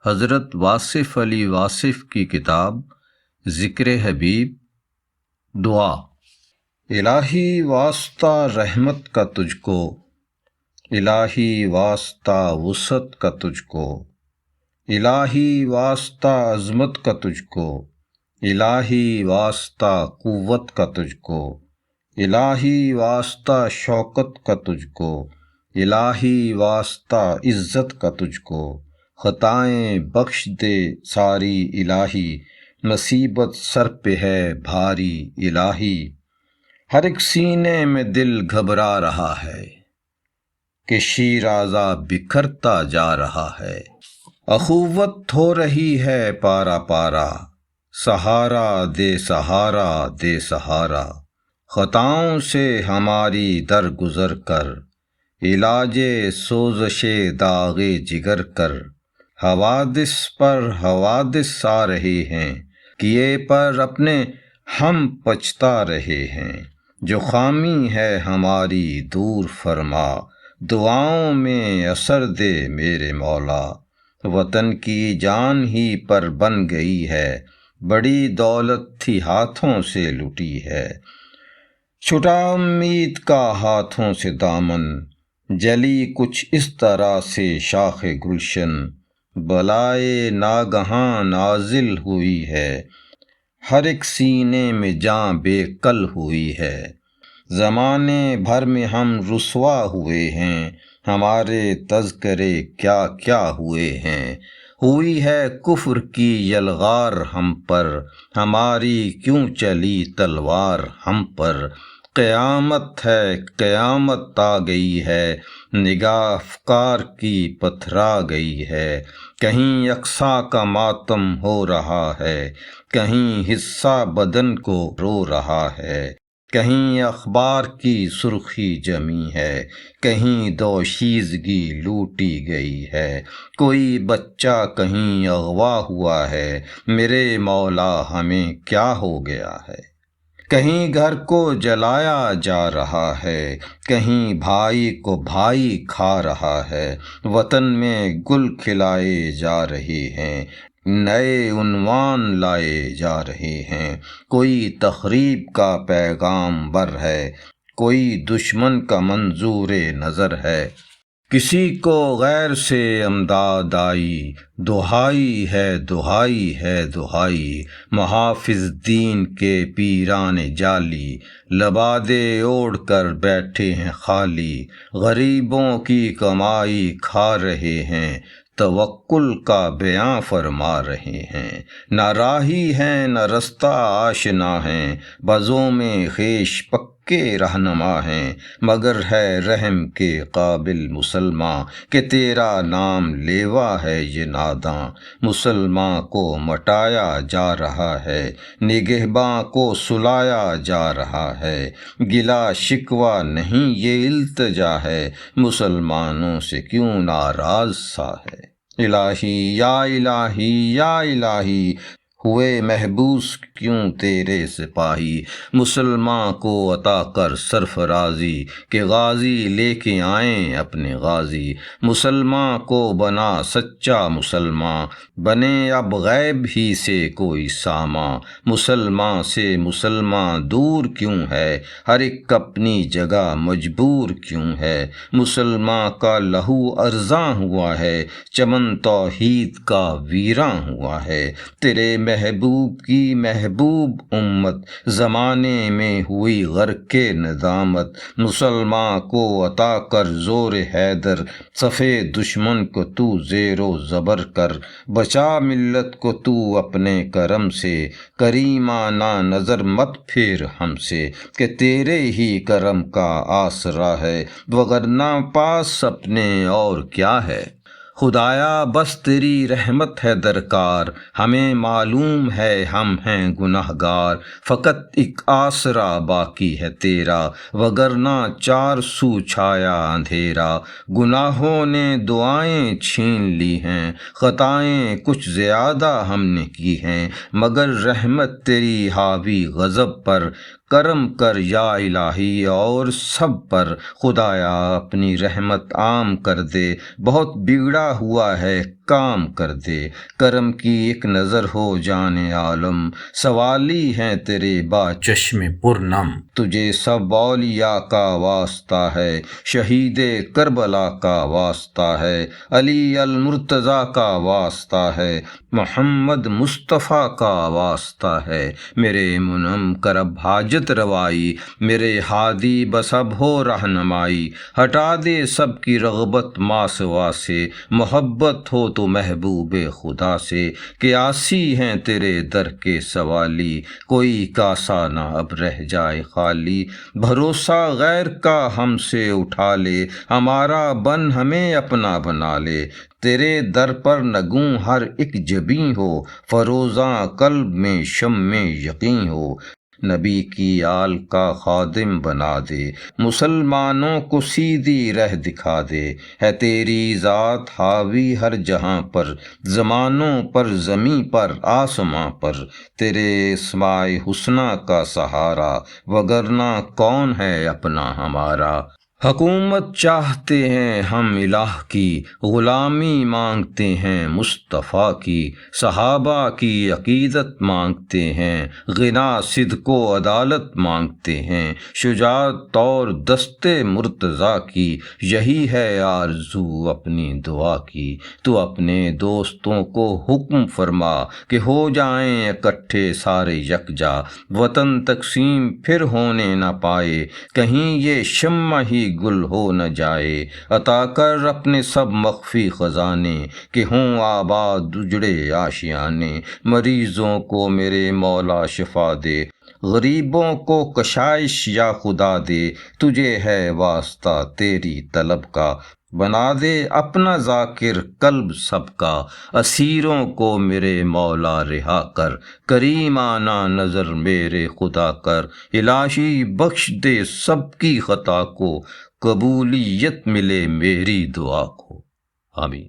حضرت واصف علی واصف کی کتاب ذکر حبیب دعا۔ الہی واسطہ رحمت کا تجھ کو، الہی واسطہ وسعت کا تجھ کو، الہی واسطہ عظمت کا تجھ کو، الہی واسطہ قوت کا تجھ کو، الہی واسطہ شوکت کا تجھ کو، الہی واسطہ عزت کا تجھ کو، خطائیں بخش دے ساری الہی، مصیبت سر پہ ہے بھاری الہی۔ ہر ایک سینے میں دل گھبرا رہا ہے کہ شیرازہ بکھرتا جا رہا ہے، اخوت ہو رہی ہے پارا پارا، سہارا دے سہارا دے سہارا، خطاؤں سے ہماری درگزر کر، علاج سوزش داغ جگر کر۔ حوادث پر حوادث آ رہے ہیں، کیے پر اپنے ہم پچھتا رہے ہیں، جو خامی ہے ہماری دور فرما، دعاؤں میں اثر دے میرے مولا۔ وطن کی جان ہی پر بن گئی ہے، بڑی دولت تھی ہاتھوں سے لٹی ہے، چھٹا امید کا ہاتھوں سے دامن، جلی کچھ اس طرح سے شاخ گلشن، بلائے ناگہاں نازل ہوئی ہے، ہر ایک سینے میں جاں بے کل ہوئی ہے، زمانے بھر میں ہم رسوا ہوئے ہیں، ہمارے تذکرے کیا کیا ہوئے ہیں، ہوئی ہے کفر کی یلغار ہم پر، ہماری کیوں چلی تلوار ہم پر، قیامت ہے قیامت آ گئی ہے، نگاہ افکار کی پتھرا گئی ہے، کہیں یکساں کا ماتم ہو رہا ہے، کہیں حصہ بدن کو رو رہا ہے، کہیں اخبار کی سرخی جمی ہے، کہیں دوشیزگی لوٹی گئی ہے، کوئی بچہ کہیں اغوا ہوا ہے، میرے مولا ہمیں کیا ہو گیا ہے، کہیں گھر کو جلایا جا رہا ہے، کہیں بھائی کو بھائی کھا رہا ہے، وطن میں گل کھلائے جا رہے ہیں، نئے عنوان لائے جا رہے ہیں، کوئی تخریب کا پیغام بر ہے، کوئی دشمن کا منظور نظر ہے، کسی کو غیر سے امداد آئی، دہائی ہے دہائی ہے دہائی، محافظ دین کے پیران جعلی، لبادے اوڑھ کر بیٹھے ہیں خالی، غریبوں کی کمائی کھا رہے ہیں، توکل کا بیان فرما رہے ہیں، نہ راہی ہیں نہ رستہ آشنا ہیں، بزوں میں خیش پکے رہنما ہیں، مگر ہے رحم کے قابل مسلمان کہ تیرا نام لیوا ہے یہ ناداں، مسلمان کو مٹایا جا رہا ہے، نگہباں کو سلایا جا رہا ہے، گلا شکوہ نہیں یہ التجا ہے، مسلمانوں سے کیوں ناراض سا ہے، الہی یا الہی یا الہی، ہوئے محبوس کیوں تیرے سپاہی، مسلمان کو عطا کر سرفرازی کہ غازی لے کے آئیں اپنے غازی، مسلمان کو بنا سچا مسلمان، بنے اب غیب ہی سے کوئی ساما، مسلمان سے مسلمان دور کیوں ہے، ہر ایک اپنی جگہ مجبور کیوں ہے، مسلمان کا لہو ارزاں ہوا ہے، چمن توحید کا ویراں ہوا ہے، تیرے محبوب کی محبوب امت زمانے میں ہوئی غرق ندامت، مسلمان کو عطا کر زور حیدر، صفے دشمن کو تو زیر و زبر کر، بچا ملت کو تو اپنے کرم سے، کریمانہ نظر مت پھیر ہم سے، کہ تیرے ہی کرم کا آسرا ہے، وگرنہ پاس اپنے اور کیا ہے، خدایا بس تیری رحمت ہے درکار، ہمیں معلوم ہے ہم ہیں گنہگار، فقط ایک آسرا باقی ہے تیرا، وگرنہ چار سو چھایا اندھیرا، گناہوں نے دعائیں چھین لی ہیں، خطائیں کچھ زیادہ ہم نے کی ہیں، مگر رحمت تیری حاوی غضب پر، کرم کر یا الہی اور سب پر، خدایا اپنی رحمت عام کر دے، بہت بگڑا ہوا ہے کام کر دے، کرم کی ایک نظر ہو جانے عالم، سوالی ہیں تیرے با چشم پرنم، تجھے سب اولیاء کا واسطہ ہے، شہید کربلا کا واسطہ ہے، علی المرتضیٰ کا واسطہ ہے، محمد مصطفیٰ کا واسطہ ہے، میرے منعم کرب حاجت روائی، میرے ہادی بسب ہو رہنمائی، ہٹا دے سب کی رغبت ما سوا سے، محبت ہو تو محبوب خدا سے، کہ آسی ہیں تیرے در کے سوالی، کوئی کاسا نہ اب رہ جائے خالی، بھروسہ غیر کا ہم سے اٹھا لے، ہمارا بن ہمیں اپنا بنا لے، تیرے در پر نگوں ہر ایک جبیں ہو، فروزاں قلب میں شمع یقین ہو، نبی کی آل کا خادم بنا دے، مسلمانوں کو سیدھی راہ دکھا دے، ہے تیری ذات حاوی ہر جہاں پر، زمانوں پر زمیں پر آسماں پر، تیرے اسماء حسنی کا سہارا، وگرنہ کون ہے اپنا ہمارا، حکومت چاہتے ہیں ہم الہ کی، غلامی مانگتے ہیں مصطفیٰ کی، صحابہ کی عقیدت مانگتے ہیں، غنا صدق و عدالت مانگتے ہیں، شجاعت اور دست مرتضیٰ کی، یہی ہے آرزو اپنی دعا کی، تو اپنے دوستوں کو حکم فرما کہ ہو جائیں اکٹھے سارے یکجا، وطن تقسیم پھر ہونے نہ پائے، کہیں یہ شمع ہی گل ہو نہ جائے، عطا کر اپنے سب مخفی خزانے، کہ ہوں آباد اجڑے آشیانے، مریضوں کو میرے مولا شفا دے، غریبوں کو کشائش یا خدا دے، تجھے ہے واسطہ تیری طلب کا، بنا دے اپنا ذاکر قلب سب کا، اسیروں کو میرے مولا رہا کر، کریمانہ نظر میرے خدا کر، الہی بخش دے سب کی خطا کو، قبولیت ملے میری دعا کو، آمین۔